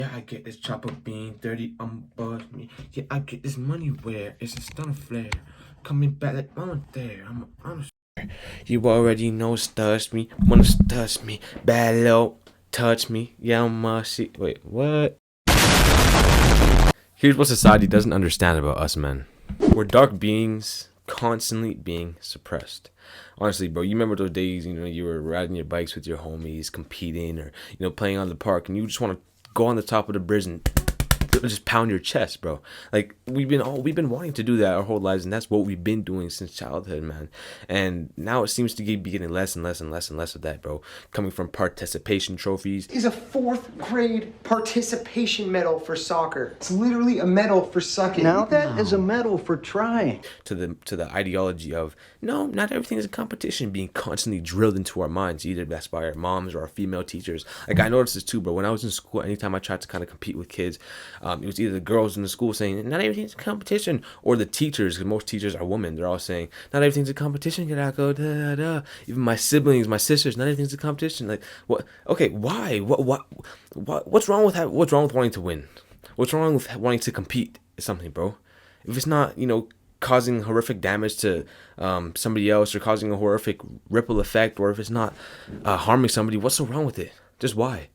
Yeah, I get this chopper bean, 30 buzz me. Yeah, I get this money where it's a stunner flare. Coming back like I'm there. I'm honest. You already know studs me, wanna studs me, bad low, touch me. Yeah, I'm see. Wait, what? Here's what society doesn't understand about us men. We're dark beings constantly being suppressed. Honestly, bro, you remember those days, you were riding your bikes with your homies, competing, or, playing on the park, and you just want to go on the top of the bridge and just pound your chest, bro. Like we've been wanting to do that our whole lives, and that's what we've been doing since childhood, man. And now it seems to be getting less and less and less and less of that, bro. Coming from participation trophies. Is a fourth grade participation medal for soccer. It's literally a medal for sucking. Now that is a medal for trying. To the ideology of no, not everything is a competition being constantly drilled into our minds, either that's by our moms or our female teachers. Like I noticed this too, bro. When I was in school, anytime I tried to kind of compete with kids, it was either the girls in the school saying not everything's a competition, or the teachers, because most teachers are women. They're all saying not everything's a competition. Get out, go da da da. Even my siblings, my sisters, not everything's a competition. Like what? Okay, why? What's wrong with that? What's wrong with wanting to win? What's wrong with wanting to compete? Something, bro. If it's not, causing horrific damage to somebody else or causing a horrific ripple effect, or if it's not harming somebody, what's so wrong with it? Just why?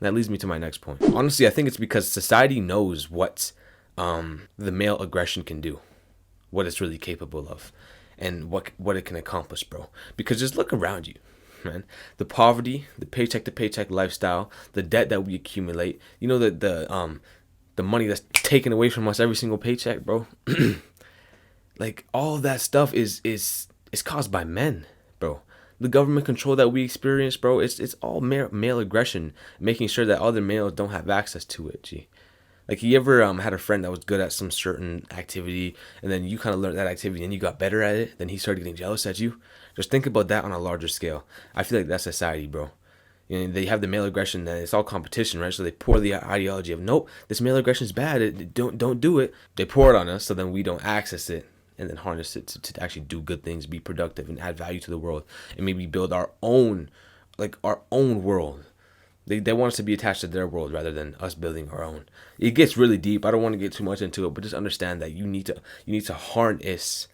That leads me to my next point. Honestly, I think it's because society knows what the male aggression can do, what it's really capable of, and what it can accomplish, bro. Because just look around you, man. The poverty, the paycheck to paycheck lifestyle, the debt that we accumulate. The money that's taken away from us every single paycheck, bro. Like all of that stuff is caused by men, bro. The government control that we experience, bro, it's all male aggression, making sure that other males don't have access to it. Gee, like you ever had a friend that was good at some certain activity, and then you kind of learned that activity and you got better at it, then he started getting jealous at you. Just think about that on a larger scale. I feel like that's society, bro. They have the male aggression that it's all competition, right? So they pour the ideology of nope, this male aggression is bad. Don't do it. They pour it on us, so then we don't access it and then harness it to actually do good things, be productive, and add value to the world, and maybe build our own world. They want us to be attached to their world rather than us building our own. It gets really deep. I don't want to get too much into it, but just understand that you need to harness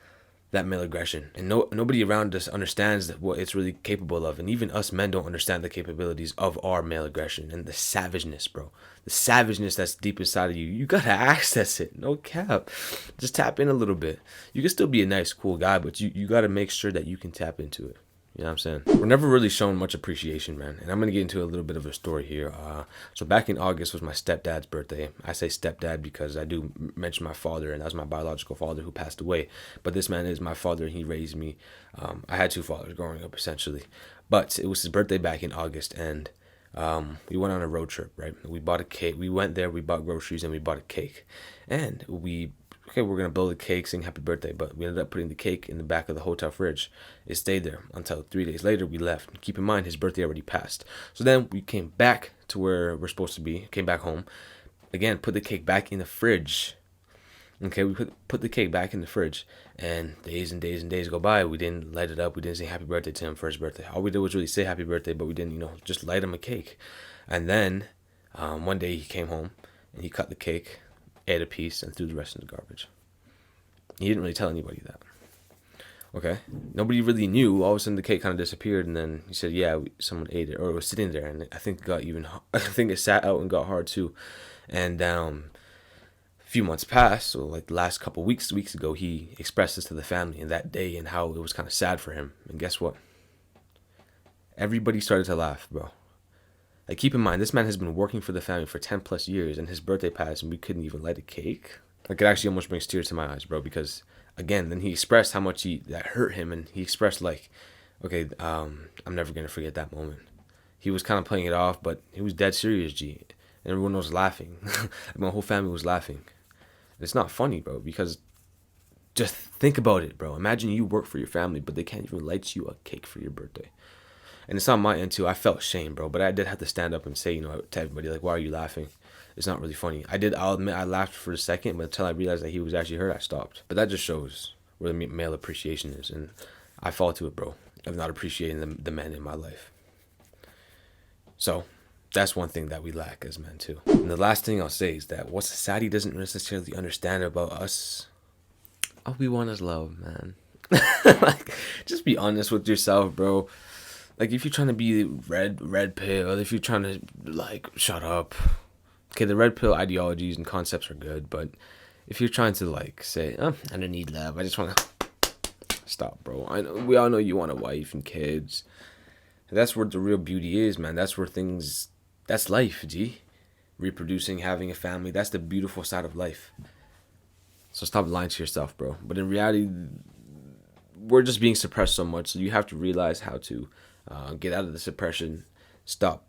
that male aggression, and nobody around us understands what it's really capable of, and even us men don't understand the capabilities of our male aggression and the savageness, bro. The savageness that's deep inside of you. You gotta access it. No cap. Just tap in a little bit. You can still be a nice, cool guy, but you gotta make sure that you can tap into it. You know what I'm saying? We're never really shown much appreciation, man. And I'm going to get into a little bit of a story here. So back in August was my stepdad's birthday. I say stepdad because I do mention my father, and that was my biological father who passed away. But this man is my father, and he raised me. I had two fathers growing up, essentially. But it was his birthday back in August, and we went on a road trip, right? We bought a cake. We went there, we bought groceries, and we bought a cake. And we're going to blow the cake, sing happy birthday, but we ended up putting the cake in the back of the hotel fridge. It stayed there until 3 days later we left. Keep in mind, his birthday already passed. So then we came back to where we're supposed to be, came back home. Again, put the cake back in the fridge. Okay, we put the cake back in the fridge, and days and days and days go by. We didn't light it up. We didn't say happy birthday to him for his birthday. All we did was really say happy birthday, but we didn't, just light him a cake. And then one day he came home, and he cut the cake, ate a piece, and threw the rest in the garbage. He didn't really tell anybody that. Okay? Nobody really knew. All of a sudden the cake kind of disappeared, and then he said, yeah, someone ate it, or it was sitting there, and I think it sat out and got hard too. And a few months passed, so like the last couple weeks ago, he expressed this to the family in that day and how it was kind of sad for him. And guess what? Everybody started to laugh, bro. Like, keep in mind, this man has been working for the family for 10 plus years, and his birthday passed, and we couldn't even light a cake. Like, it actually almost brings tears to my eyes, bro, because, again, then he expressed how much that hurt him, and he expressed, like, okay, I'm never going to forget that moment. He was kind of playing it off, but he was dead serious, G. And everyone was laughing. My whole family was laughing. And it's not funny, bro, because just think about it, bro. Imagine you work for your family, but they can't even light you a cake for your birthday. And it's on my end too. I felt shame, bro, but I did have to stand up and say, to everybody, like, why are you laughing? It's not really funny. I'll admit I laughed for a second, but until I realized that he was actually hurt, I stopped. But that just shows where the male appreciation is, and I fall to it, bro, of not appreciating the men in my life. So That's one thing that we lack as men too. And the last thing I'll say is that what society doesn't necessarily understand about us, all we want is love, man. Like, just be honest with yourself, bro. Like, if you're trying to be red pill, if you're trying to, like, shut up. Okay, the red pill ideologies and concepts are good, but if you're trying to, like, say, oh, I don't need love, I just want to... Stop, bro. I know, we all know you want a wife and kids. That's where the real beauty is, man. That's where things... That's life, G. Reproducing, having a family, that's the beautiful side of life. So stop lying to yourself, bro. But in reality, we're just being suppressed so much, so you have to realize how to get out of the suppression. Stop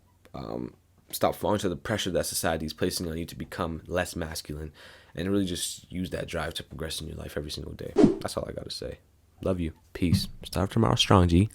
falling to the pressure that society is placing on you to become less masculine, and really just use that drive to progress in your life every single day. That's all I gotta say. Love you. Peace. Start tomorrow strong, G.